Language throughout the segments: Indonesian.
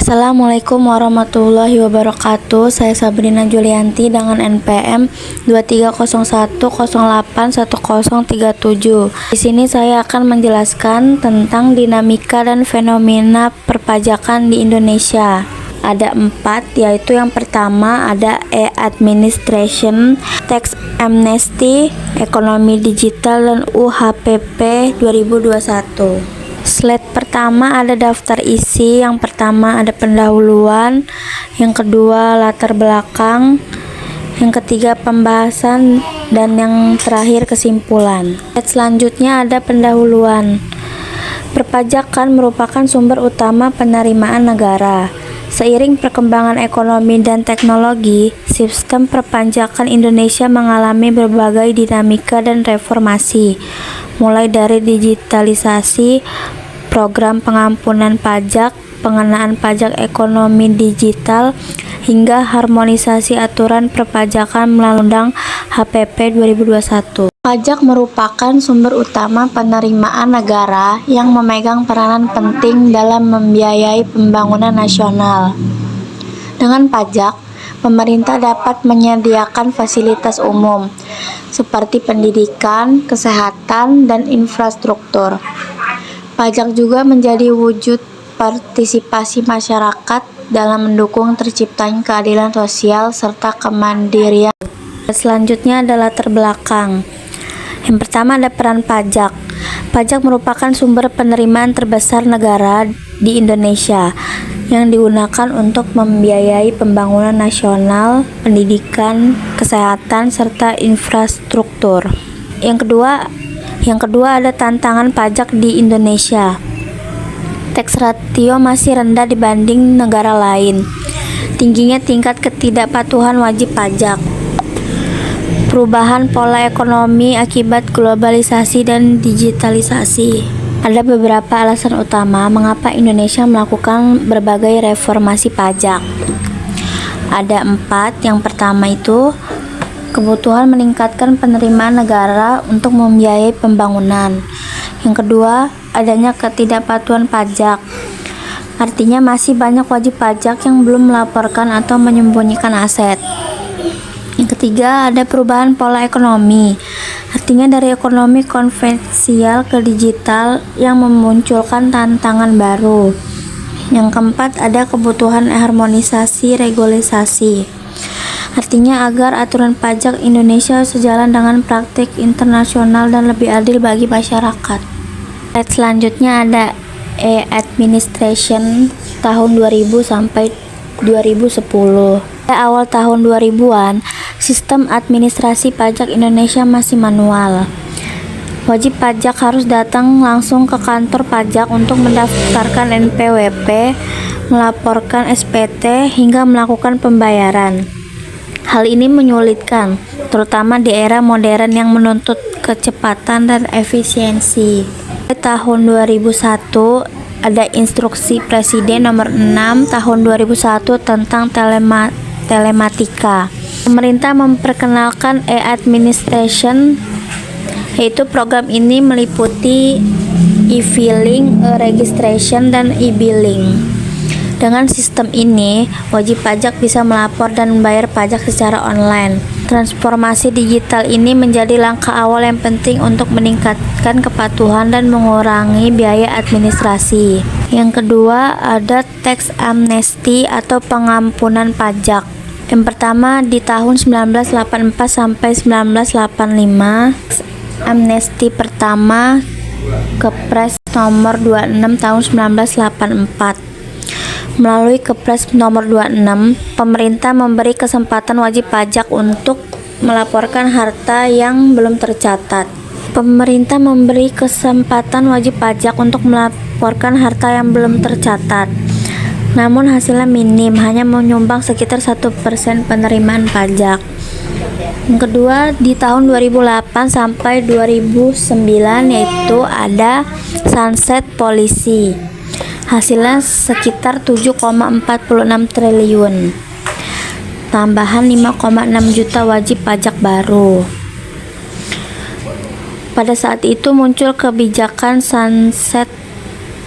Assalamualaikum warahmatullahi wabarakatuh. Saya Sabrina Julianti dengan NPM 2301081037. Di sini saya akan menjelaskan tentang dinamika dan fenomena perpajakan di Indonesia. Ada 4, yaitu yang pertama ada e-administration, tax amnesty, ekonomi digital, dan UHPP 2021. Slide pertama ada daftar isi. Yang pertama ada pendahuluan, yang kedua latar belakang, yang ketiga pembahasan, dan yang terakhir kesimpulan. Slide selanjutnya ada pendahuluan. Perpajakan merupakan sumber utama penerimaan negara. Seiring perkembangan ekonomi dan teknologi, sistem perpajakan Indonesia mengalami berbagai dinamika dan reformasi, mulai dari digitalisasi, program pengampunan pajak, pengenaan pajak ekonomi digital, hingga harmonisasi aturan perpajakan melalui Undang HPP 2021. Pajak merupakan sumber utama penerimaan negara yang memegang peranan penting dalam membiayai pembangunan nasional. Dengan pajak, pemerintah dapat menyediakan fasilitas umum seperti pendidikan, kesehatan, dan infrastruktur. Pajak juga menjadi wujud partisipasi masyarakat dalam mendukung terciptanya keadilan sosial serta kemandirian. Selanjutnya adalah latar belakang. Yang pertama ada peran pajak. Pajak merupakan sumber penerimaan terbesar negara di Indonesia yang digunakan untuk membiayai pembangunan nasional, pendidikan, kesehatan, serta infrastruktur. Yang kedua ada tantangan pajak di Indonesia. Tax ratio masih rendah dibanding negara lain. Tingginya tingkat ketidakpatuhan wajib pajak. Perubahan pola ekonomi akibat globalisasi dan digitalisasi. Ada beberapa alasan utama mengapa Indonesia melakukan berbagai reformasi pajak. Ada 4. Yang pertama itu kebutuhan meningkatkan penerimaan negara untuk membiayai pembangunan. Yang kedua, adanya ketidakpatuhan pajak. Artinya masih banyak wajib pajak yang belum melaporkan atau menyembunyikan aset. Yang ketiga, ada perubahan pola ekonomi. Artinya dari ekonomi konvensional ke digital yang memunculkan tantangan baru. Yang keempat, ada kebutuhan harmonisasi regulasi. Artinya agar aturan pajak Indonesia sejalan dengan praktik internasional dan lebih adil bagi masyarakat. Slide selanjutnya ada e-administration tahun 2000 sampai 2010. Pada awal tahun 2000-an, sistem administrasi pajak Indonesia masih manual. Wajib pajak harus datang langsung ke kantor pajak untuk mendaftarkan NPWP, melaporkan SPT, hingga melakukan pembayaran. Hal ini menyulitkan, terutama di era modern yang menuntut kecepatan dan efisiensi. Pada tahun 2001, ada instruksi Presiden nomor 6 tahun 2001 tentang telematika. Pemerintah memperkenalkan e-administration, yaitu program ini meliputi e-filing, e-registration, dan e-billing. Dengan sistem ini, wajib pajak bisa melapor dan membayar pajak secara online. Transformasi digital ini menjadi langkah awal yang penting untuk meningkatkan kepatuhan dan mengurangi biaya administrasi. Yang kedua, ada tax amnesty atau pengampunan pajak. Yang pertama di tahun 1984 sampai 1985, amnesti pertama Kepres nomor 26 tahun 1984. Melalui Kepres nomor 26, pemerintah memberi kesempatan wajib pajak untuk melaporkan harta yang belum tercatat. Pemerintah memberi kesempatan wajib pajak untuk melaporkan harta yang belum tercatat. Namun hasilnya minim, hanya menyumbang sekitar 1% penerimaan pajak. Yang kedua, di tahun 2008 sampai 2009 yaitu ada sunset policy. Hasilnya sekitar 7,46 triliun. Tambahan 5,6 juta wajib pajak baru. Pada saat itu muncul kebijakan sunset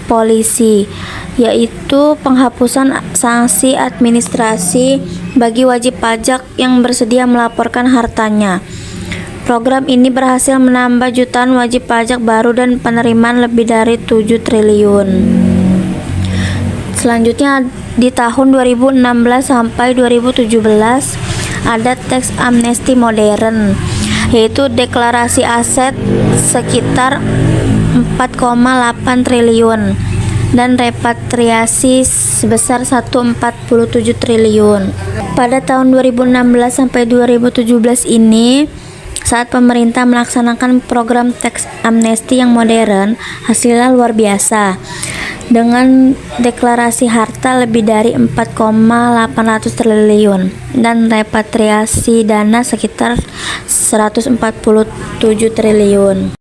polisi. yaitu penghapusan sanksi administrasi bagi wajib pajak yang bersedia melaporkan hartanya. Program ini berhasil menambah jutaan wajib pajak baru dan penerimaan lebih dari 7 triliun. Selanjutnya di tahun 2016 sampai 2017 ada tax amnesty modern, yaitu deklarasi aset sekitar 4,8 triliun dan repatriasi sebesar 1,47 triliun. Pada tahun 2016 sampai 2017 ini, saat pemerintah melaksanakan program tax amnesty yang modern, hasilnya luar biasa. Dengan deklarasi harta lebih dari 4,800 triliun dan repatriasi dana sekitar 147 triliun.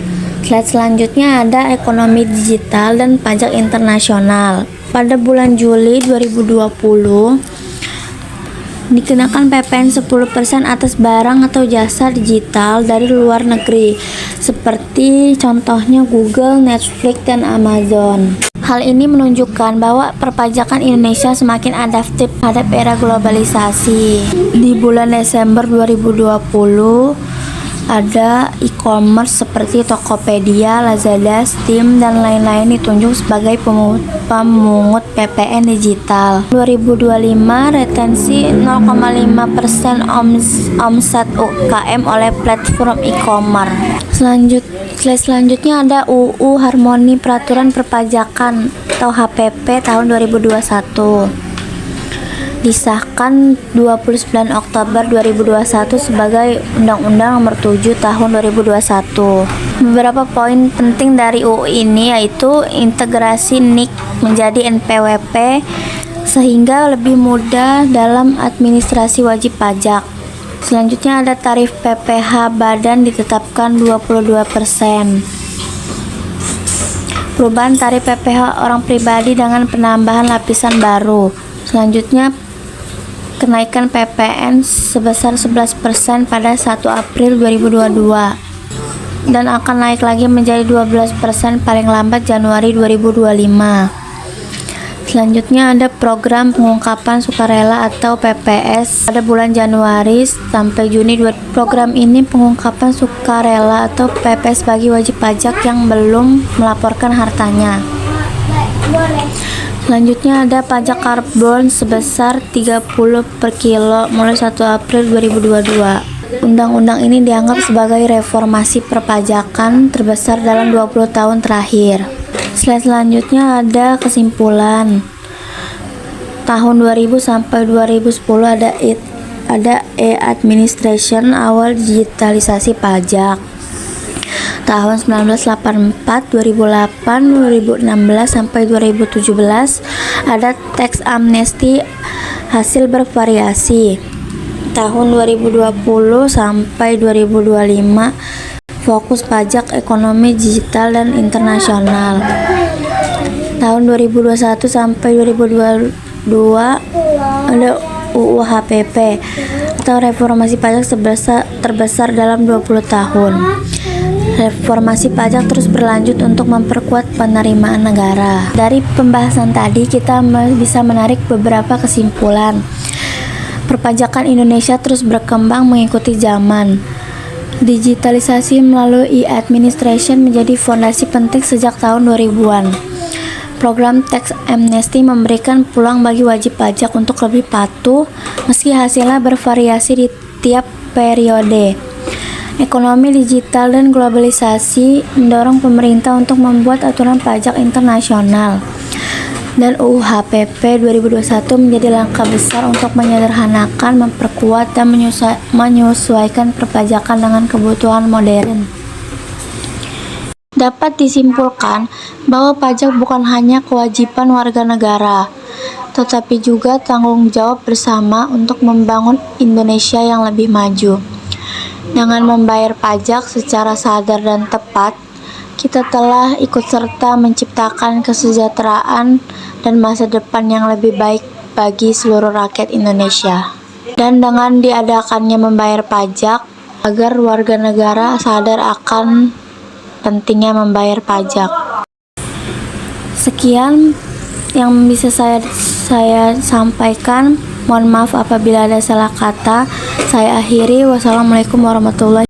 Slide selanjutnya ada ekonomi digital dan pajak internasional. Pada bulan Juli 2020 dikenakan PPN 10% atas barang atau jasa digital dari luar negeri, seperti contohnya Google, Netflix, dan Amazon. Hal ini menunjukkan bahwa perpajakan Indonesia semakin adaptif terhadap era globalisasi. Di bulan Desember 2020, ada e-commerce seperti Tokopedia, Lazada, Steam, dan lain-lain ditunjuk sebagai pemungut PPN digital. 2025 retensi 0,5% omset UKM oleh platform e-commerce. Selanjutnya ada UU Harmoni Peraturan Perpajakan atau HPP tahun 2021. Disahkan 29 Oktober 2021 sebagai Undang-Undang Nomor 7 Tahun 2021. Beberapa poin penting dari UU ini yaitu integrasi NIK menjadi NPWP sehingga lebih mudah dalam administrasi wajib pajak. Selanjutnya ada tarif PPh badan ditetapkan 22%. Perubahan tarif PPh orang pribadi dengan penambahan lapisan baru. Selanjutnya kenaikan PPN sebesar 11% pada 1 April 2022 dan akan naik lagi menjadi 12% paling lambat Januari 2025. Selanjutnya ada program pengungkapan sukarela atau PPS pada bulan Januari sampai Juni. Program ini pengungkapan sukarela atau PPS bagi wajib pajak yang belum melaporkan hartanya. Selanjutnya ada pajak karbon sebesar 30 per kilo mulai 1 April 2022. Undang-undang ini dianggap sebagai reformasi perpajakan terbesar dalam 20 tahun terakhir. Slide selanjutnya ada kesimpulan. Tahun 2000 sampai 2010 ada e-administration awal digitalisasi pajak. Tahun 1984, 2008, 2016 sampai 2017 ada tax amnesty hasil bervariasi. Tahun 2020 sampai 2025 fokus pajak ekonomi digital dan internasional. Tahun 2021 sampai 2022 ada UU HPP atau reformasi pajak terbesar dalam 20 tahun. Reformasi pajak terus berlanjut untuk memperkuat penerimaan negara. Dari pembahasan tadi kita bisa menarik beberapa kesimpulan. Perpajakan Indonesia terus berkembang mengikuti zaman. Digitalisasi melalui e-administration menjadi fondasi penting sejak tahun 2000-an. Program tax amnesty memberikan peluang bagi wajib pajak untuk lebih patuh meski hasilnya bervariasi di tiap periode. Ekonomi digital dan globalisasi mendorong pemerintah untuk membuat aturan pajak internasional. Dan UU HPP 2021 menjadi langkah besar untuk menyederhanakan, memperkuat, dan menyesuaikan perpajakan dengan kebutuhan modern. Dapat disimpulkan bahwa pajak bukan hanya kewajiban warga negara, tetapi juga tanggung jawab bersama untuk membangun Indonesia yang lebih maju. Dengan membayar pajak secara sadar dan tepat, kita telah ikut serta menciptakan kesejahteraan dan masa depan yang lebih baik bagi seluruh rakyat Indonesia. Dan dengan diadakannya membayar pajak, agar warga negara sadar akan pentingnya membayar pajak. Sekian yang bisa saya sampaikan. Mohon maaf apabila ada salah kata. Saya akhiri. Wassalamualaikum warahmatullahi